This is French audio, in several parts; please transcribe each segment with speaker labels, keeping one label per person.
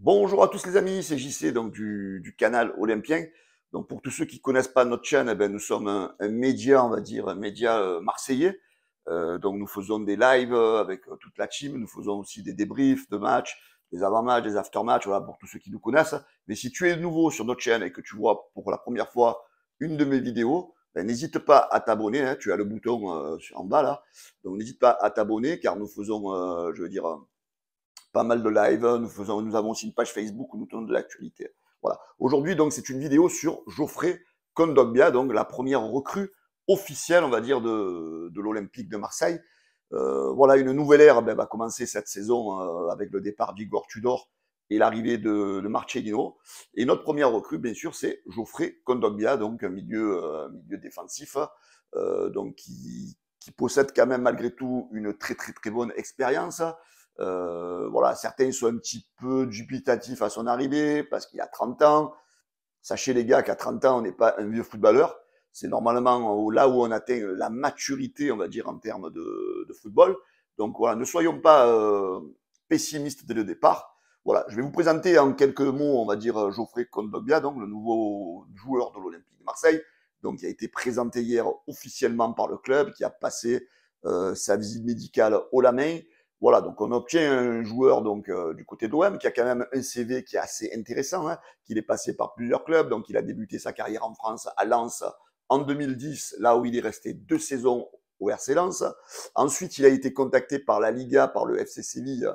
Speaker 1: Bonjour à tous les amis, c'est JC donc du canal Olympien. Donc pour tous ceux qui connaissent pas notre chaîne, eh ben, nous sommes un média, on va dire, un média marseillais. Donc nous faisons des lives avec toute la team, nous faisons aussi des débriefs de matchs, des avant-matchs, des after-matchs, voilà, pour tous ceux qui nous connaissent. Mais si tu es nouveau sur notre chaîne et que tu vois pour la première fois une de mes vidéos, ben, n'hésite pas à t'abonner, hein, tu as le bouton en bas là. Donc n'hésite pas à t'abonner car nous faisons, je veux dire, pas mal de live. Nous avons aussi une page Facebook où nous tenons de l'actualité. Voilà. Aujourd'hui, donc, c'est une vidéo sur Geoffrey Kondogbia, donc la première recrue officielle, on va dire, de l'Olympique de Marseille. Voilà, une nouvelle ère va commencer cette saison avec le départ d'Igor Tudor et l'arrivée de Marcelino. Et notre première recrue, bien sûr, c'est Geoffrey Kondogbia, donc un milieu défensif, donc qui possède quand même malgré tout une très bonne expérience. Voilà, certains sont un petit peu dubitatifs à son arrivée parce qu'il a 30 ans. Sachez les gars qu'à 30 ans, on n'est pas un vieux footballeur. C'est normalement là où on atteint la maturité, on va dire, en termes de football. Donc voilà, ne soyons pas pessimistes dès le départ. Voilà, je vais vous présenter en quelques mots, on va dire, Geoffrey Kondogbia, donc le nouveau joueur de l'Olympique de Marseille, donc qui a été présenté hier officiellement par le club, qui a passé sa visite médicale haut la main. Voilà, donc on obtient un joueur donc du côté de l'OM qui a quand même un CV qui est assez intéressant, hein, qu'il est passé par plusieurs clubs, donc il a débuté sa carrière en France à Lens en 2010, là où il est resté 2 saisons au RC Lens. Ensuite, il a été contacté par la Liga, par le FC Séville.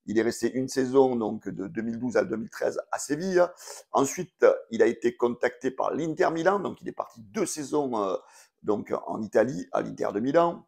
Speaker 1: Il est resté une saison donc de 2012 à 2013 à Séville. Ensuite, il a été contacté par l'Inter Milan, donc il est parti 2 saisons donc en Italie à l'Inter de Milan.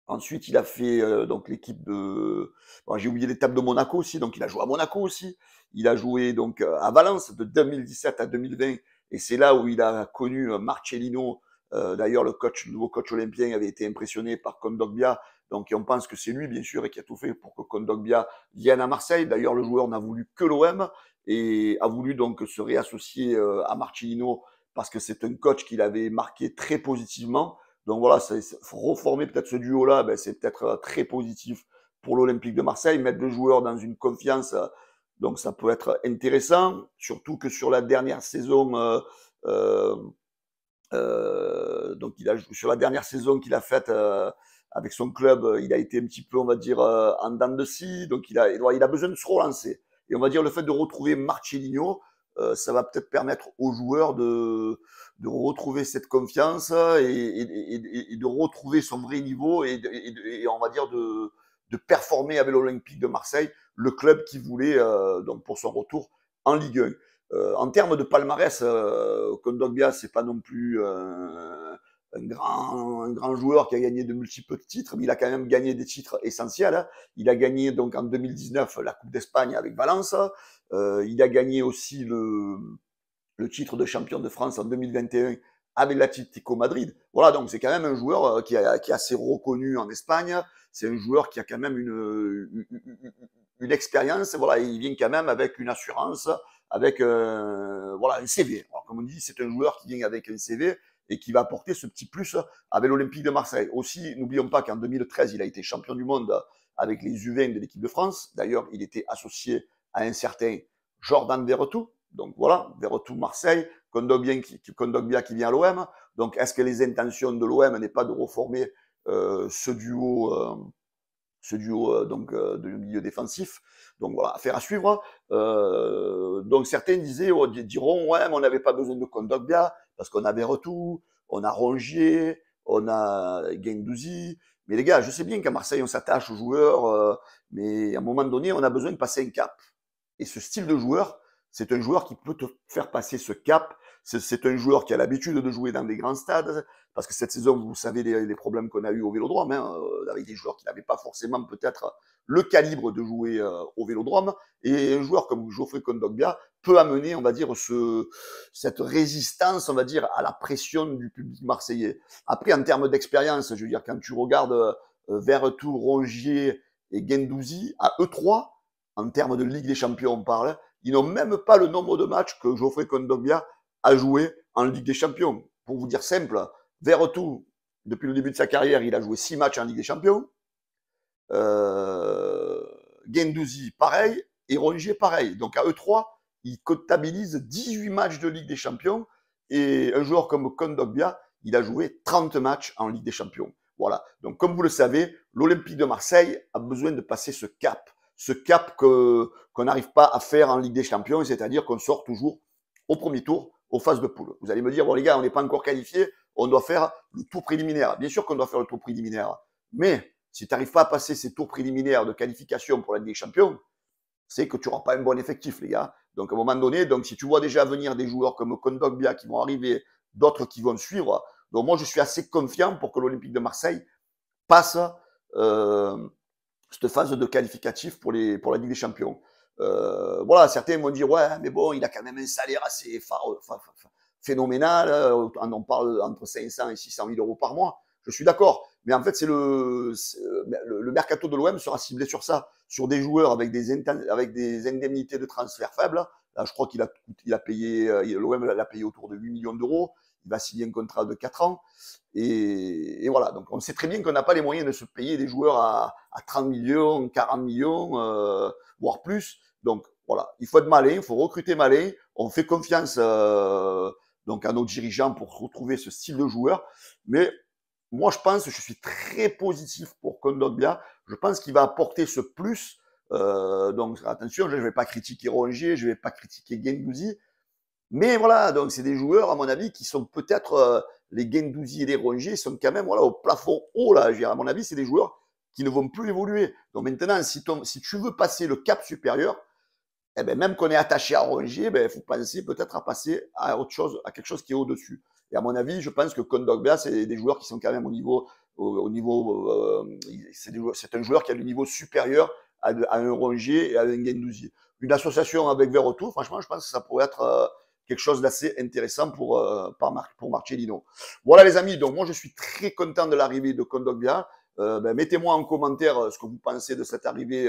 Speaker 1: Ensuite, il a fait donc l'équipe de. Bon, j'ai oublié l'étape de Monaco aussi, donc il a joué à Monaco aussi. Il a joué donc à Valence de 2017 à 2020, et c'est là où il a connu Marcelino. D'ailleurs, le nouveau coach olympien avait été impressionné par Kondogbia, donc et on pense que c'est lui, bien sûr, et qui a tout fait pour que Kondogbia vienne à Marseille. D'ailleurs, le joueur n'a voulu que l'OM et a voulu donc se réassocier à Marcelino parce que c'est un coach qu'il avait marqué très positivement. Donc voilà, reformer peut-être ce duo-là, ben, c'est peut-être très positif pour l'Olympique de Marseille, mettre le joueur dans une confiance, donc ça peut être intéressant, surtout que sur la dernière saison, euh, donc sur la dernière saison qu'il a faite avec son club, il a été un petit peu, on va dire, en dents de scie, donc il a besoin de se relancer. Et on va dire le fait de retrouver Marcelinho, ça va peut-être permettre aux joueurs de retrouver cette confiance et de retrouver son vrai niveau et on va dire de performer avec l'Olympique de Marseille, le club qui voulait donc pour son retour en Ligue 1. En termes de palmarès, Kondogbia, c'est pas non plus un grand joueur qui a gagné de multiples titres, mais il a quand même gagné des titres essentiels. Hein. Il a gagné donc en 2019 la Coupe d'Espagne avec Valence. Il a gagné aussi le titre de champion de France en 2021 avec l'Atlético Madrid. Voilà, donc c'est quand même un joueur qui est assez reconnu en Espagne. C'est un joueur qui a quand même une expérience. Voilà, il vient quand même avec une assurance, avec voilà, un CV. Alors, comme on dit, c'est un joueur qui vient avec un CV et qui va apporter ce petit plus avec l'Olympique de Marseille. Aussi, n'oublions pas qu'en 2013, il a été champion du monde avec les U20 de l'équipe de France. D'ailleurs, il était associé à un certain Jordan Verretou. Donc voilà, Verretou Marseille, Kondogbia qui vient à l'OM. Donc est-ce que les intentions de l'OM n'est pas de reformer ce duo donc de milieu défensif? Donc voilà, affaire à suivre. Donc certains diront ouais, mais on n'avait pas besoin de Kondogbia parce qu'on a Verretou, on a Rongier, on a Guendouzi. Mais les gars, je sais bien qu'à Marseille on s'attache aux joueurs, mais à un moment donné on a besoin de passer un cap. Et ce style de joueur, c'est un joueur qui peut te faire passer ce cap. C'est un joueur qui a l'habitude de jouer dans des grands stades, parce que cette saison, vous savez les problèmes qu'on a eu au Vélodrome, hein, avec des joueurs qui n'avaient pas forcément peut-être le calibre de jouer au Vélodrome. Et un joueur comme Geoffrey Kondogbia peut amener, on va dire, cette résistance, on va dire, à la pression du public marseillais. Après, en termes d'expérience, je veux dire, quand tu regardes Verretou, Rongier et Guendouzi, à eux trois, en termes de Ligue des Champions, on parle, ils n'ont même pas le nombre de matchs que Geoffrey Kondogbia a joué en Ligue des Champions. Pour vous dire simple, Verretou, depuis le début de sa carrière, il a joué 6 matchs en Ligue des Champions. Guendouzi, pareil. et Rongier pareil. Donc à eux trois, ils comptabilisent 18 matchs de Ligue des Champions. Et un joueur comme Kondogbia, il a joué 30 matchs en Ligue des Champions. Voilà. Donc comme vous le savez, l'Olympique de Marseille a besoin de passer ce cap. Ce cap qu'on n'arrive pas à faire en Ligue des Champions, c'est-à-dire qu'on sort toujours au premier tour, aux phases de poule. Vous allez me dire, bon les gars, on n'est pas encore qualifiés, on doit faire le tour préliminaire. Bien sûr qu'on doit faire le tour préliminaire. Mais si tu n'arrives pas à passer ces tours préliminaires de qualification pour la Ligue des Champions, c'est que tu n'auras pas un bon effectif, les gars. Donc, à un moment donné, donc, si tu vois déjà venir des joueurs comme Kondogbia qui vont arriver, d'autres qui vont suivre, donc moi, je suis assez confiant pour que l'Olympique de Marseille passe cette phase de qualificatif pour la Ligue des Champions. Voilà, certains vont dire, ouais, mais bon, il a quand même un salaire assez phénoménal, on parle entre 500 et 600 000 euros par mois. Je suis d'accord. Mais en fait, le mercato de l'OM sera ciblé sur ça, sur des joueurs avec des indemnités de transfert faibles. Là, je crois qu'il a payé, l'OM l'a payé autour de 8 millions d'euros. Il va signer un contrat de 4 ans. Et voilà. Donc, on sait très bien qu'on n'a pas les moyens de se payer des joueurs à 30 millions, 40 millions, voire plus. Donc, voilà. Il faut être malin, il faut recruter malin. On fait confiance donc à nos dirigeants pour retrouver ce style de joueur. Mais moi, je suis très positif pour Kondogbia. Je pense qu'il va apporter ce plus. Donc, attention, je ne vais pas critiquer Rongier, je ne vais pas critiquer Guendouzi. Mais voilà, donc c'est des joueurs, à mon avis, qui sont peut-être, les Guendouzi et les Rongier, sont quand même voilà, au plafond haut, là. À mon avis, c'est des joueurs qui ne vont plus évoluer. Donc maintenant, si tu veux passer le cap supérieur, eh ben, même qu'on est attaché à Rongier, ben, il faut penser peut-être à passer à autre chose, à quelque chose qui est au-dessus. Et à mon avis, je pense que Kondogbia, c'est des joueurs qui sont quand même c'est un joueur qui a le niveau supérieur à un Rongier et à un Guendouzi. Une association avec Verretou, franchement, je pense que ça pourrait être quelque chose d'assez intéressant pour Marcelino. Voilà les amis, donc moi je suis très content de l'arrivée de Kondogbia. Mettez-moi en commentaire ce que vous pensez de cette arrivée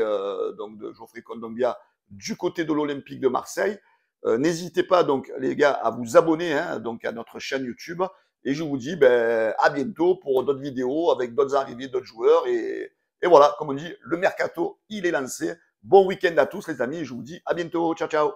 Speaker 1: donc de Geoffrey Kondogbia du côté de l'Olympique de Marseille. N'hésitez pas donc les gars à vous abonner donc à notre chaîne YouTube et je vous dis à bientôt pour d'autres vidéos avec d'autres arrivées, d'autres joueurs et voilà, comme on dit, le mercato il est lancé. Bon week-end à tous les amis et je vous dis à bientôt, ciao ciao.